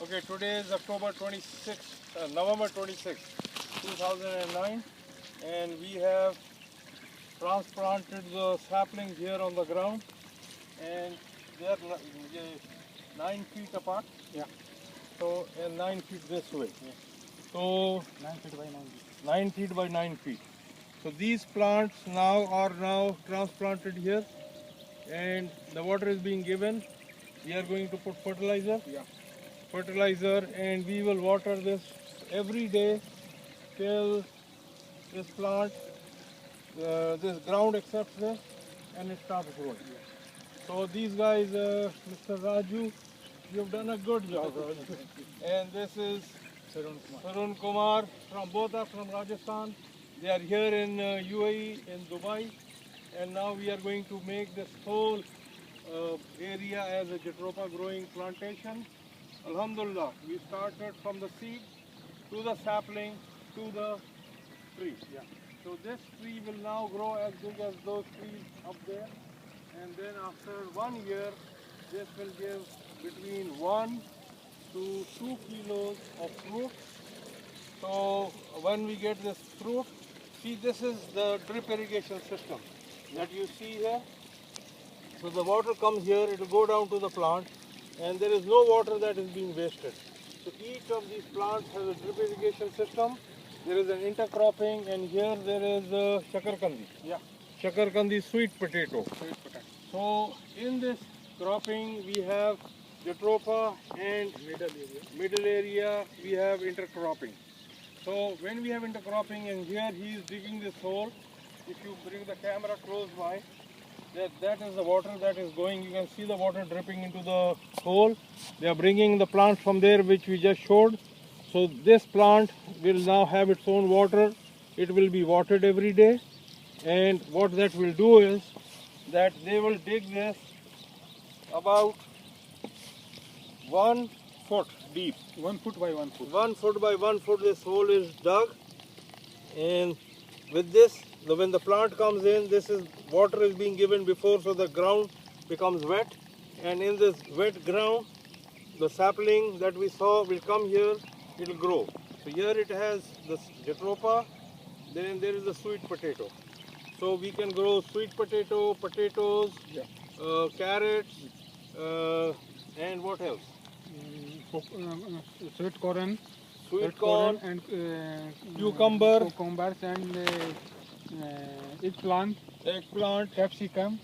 Okay, today is November 26, 2009, and we have transplanted the saplings here on the ground, and they are 9 feet apart. Yeah. So, and 9 feet this way. Yeah. So, 9 feet by 9 feet. 9 feet by 9 feet. So these plants are now transplanted here, and the water is being given. We are going to put fertilizer. Yeah. And we will water this every day till this plant, this ground accepts this and it starts growing. So these guys, Mr. Raju, you've done a good job. And this is Sarun Kumar, both are from Rajasthan. They are here in UAE, in Dubai, and now we are going to make this whole area as a Jatropha growing plantation. Alhamdulillah, we started from the seed to the sapling to the tree. Yeah. So this tree will now grow as big as those trees up there, and then after 1 year, this will give between 1 to 2 kilos of fruit. So when we get this fruit, see, this is the drip irrigation system that you see here. So the water comes here, it will go down to the plant, and there is no water that is being wasted. So each of these plants has a drip irrigation system. There is an intercropping, and here there is shakarkandi. Yeah. Shakarkandi, sweet potato. Sweet potato. So in this cropping we have Jatropha, and middle area we have intercropping. So when we have intercropping, and here he is digging this hole, if you bring the camera close by, that is the water that is going. You can see the water dripping into the hole. They are bringing the plant from there, which we just showed. So this plant will now have its own water. It will be watered every day. And what that will do is that they will dig this about 1 foot deep. 1 foot by 1 foot. 1 foot by 1 foot this hole is dug, and with this, when the plant comes in, this is water is being given before, so the ground becomes wet, and in this wet ground the sapling that we saw will come here, it will grow. So here it has the Jatropha, then there is the sweet potato. So we can grow sweet potato, potatoes, Yeah. Carrots, and what else? Sweet corn. Sweet corn, and cucumbers and eggplant, capsicum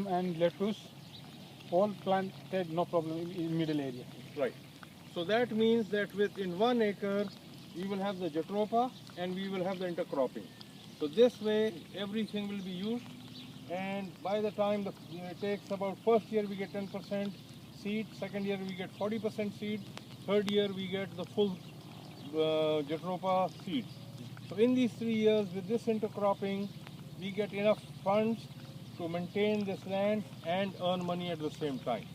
and lettuce. All planted, no problem in middle area. Right. So that means that within 1 acre, we will have the Jatropha and we will have the intercropping. So this way, everything will be used, and by the time it takes about first year we get 10% seed, second year we get 40% seed, third year we get the full Jatropha seeds. So in these 3 years, with this intercropping, we get enough funds to maintain this land and earn money at the same time.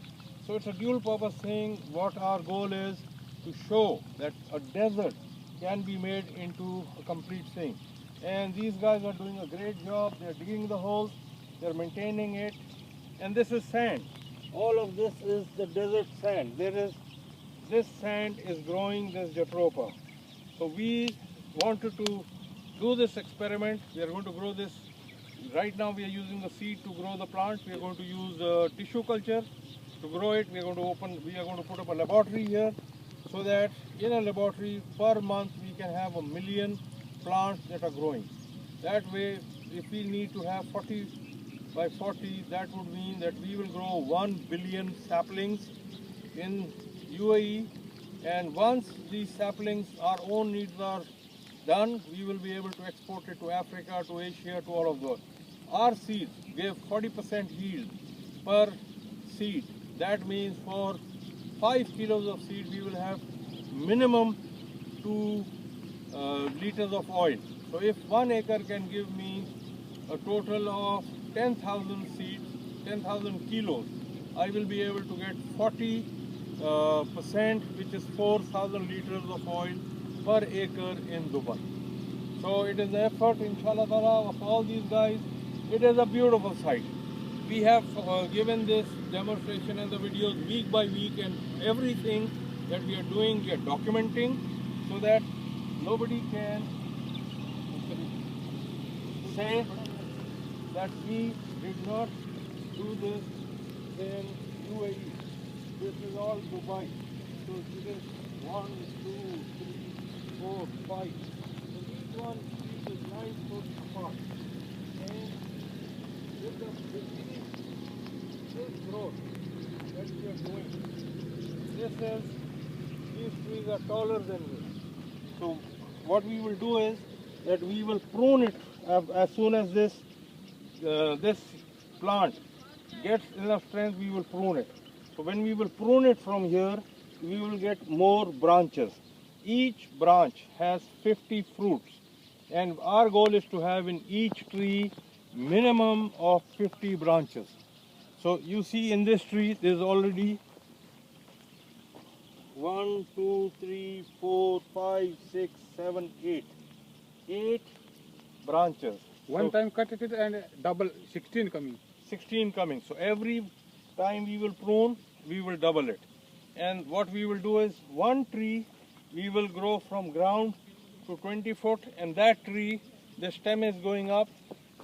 So it's a dual purpose thing. What our goal is to show that a desert can be made into a complete thing. And these guys are doing a great job. They're digging the holes, they're maintaining it, and this is sand. All of this is the desert sand. This sand is growing this Jatropha. So we wanted to do this experiment. We are going to grow this. Right now we are using the seed to grow the plant. We are going to use tissue culture to grow it. We are going to put up a laboratory here, so that in a laboratory per month we can have 1 million plants that are growing. That way, if we need to have 40 by 40, that would mean that we will grow 1 billion saplings in UAE, and once these saplings, our own needs are done, we will be able to export it to Africa, to Asia, to all of those. Our seeds give 40% yield per seed. That means for 5 kilos of seed, we will have minimum 2 liters of oil. So if 1 acre can give me a total of 10,000 seeds, 10,000 kilos, I will be able to get 40%, which is 4,000 liters of oil per acre in Dubai. So it is the effort, inshallah ta'ala, of all these guys. It is a beautiful sight. we have given this demonstration and the videos week by week, and everything that we are doing, we are documenting so that nobody can say that we did not do this in UAE. This is all Dubai. So this is 1, 2, 3, 4, 5. So each one is 9 foot apart. And with this growth that we are doing, these trees are taller than me. So what we will do is that we will prune it as soon as this plant gets enough strength, we will prune it. So when we will prune it from here, we will get more branches. Each branch has 50 fruits, and our goal is to have in each tree minimum of 50 branches. So you see in this tree there is already 1, 2, 3, 4, 5, 6, 7, 8. 8 branches. One So time cut it and double 16 coming. 16 coming. So every time we will prune, we will double it. And what we will do is one tree we will grow from ground to 20 foot, and that tree, the stem is going up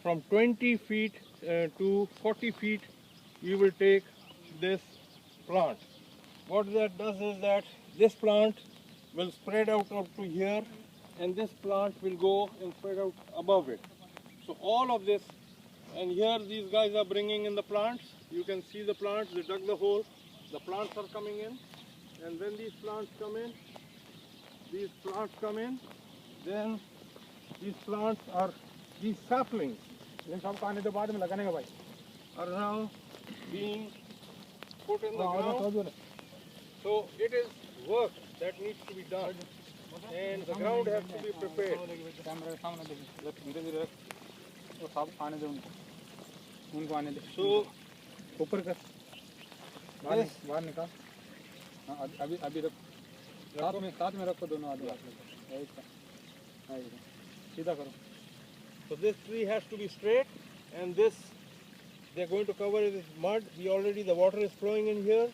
from 20 feet to 40 feet. We will take this plant. What that does is that this plant will spread out up to here, and this plant will go and spread out above it. So all of this, and here these guys are bringing in the plants. You can see the plants, they dug the hole. The plants are coming in, and when these plants come in, then these saplings इन सबको आने के बाद में लगाने का भाई are now being put in the ground. So it is work that needs to be done, and the ground has to be prepared. Camera सामने देखिए धीरे धीरे तो सब आने दे उनको आने दे So ऊपर कर बाहर निकाल हाँ अभी अभी रख साथ में रखो दोनों आदमी सीधा करो. So this tree has to be straight, and this they're going to cover it with mud. The water is flowing in here,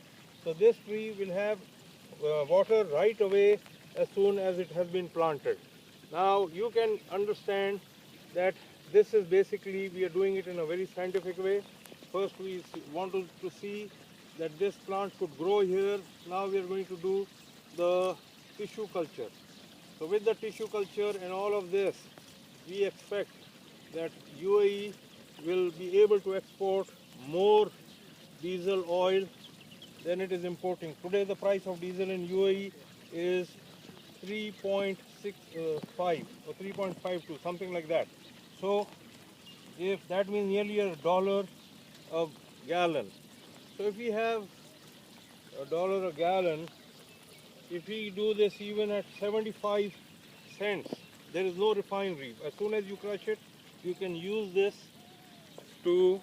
so this tree will have water right away as soon as it has been planted. Now you can understand that this is basically, we are doing it in a very scientific way. First we wanted to see that this plant could grow here. Now we are going to do the tissue culture. So with the tissue culture and all of this, we expect that UAE will be able to export more diesel oil than it is importing. Today the price of diesel in UAE is 3.65 or 3.52, something like that. So if that means nearly $1 a gallon. So if we have $1 a gallon, if we do this even at 75 cents, there is no refinery. As soon as you crush it, you can use this to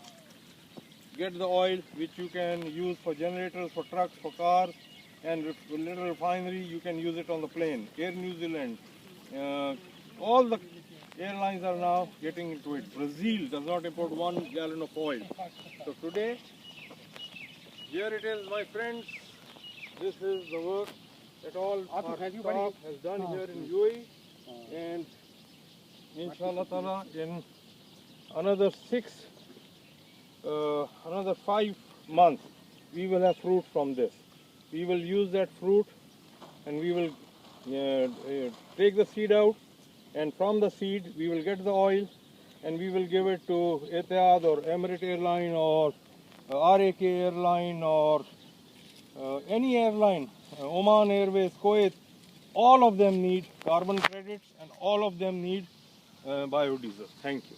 get the oil which you can use for generators, for trucks, for cars, and little refinery, you can use it on the plane. Air New Zealand, all the airlines are now getting into it. Brazil does not import 1 gallon of oil. So today, here it is, my friends. This is the work that all our staff has done here in UAE, and inshallah ta'ala in another 5 months we will have fruit from this. We will use that fruit, and we will take the seed out, and from the seed we will get the oil, and we will give it to Etihad or Emirates Airline or RAK Airline or any airline, Oman Airways, Kuwait. All of them need carbon credits, and all of them need biodiesel. Thank you.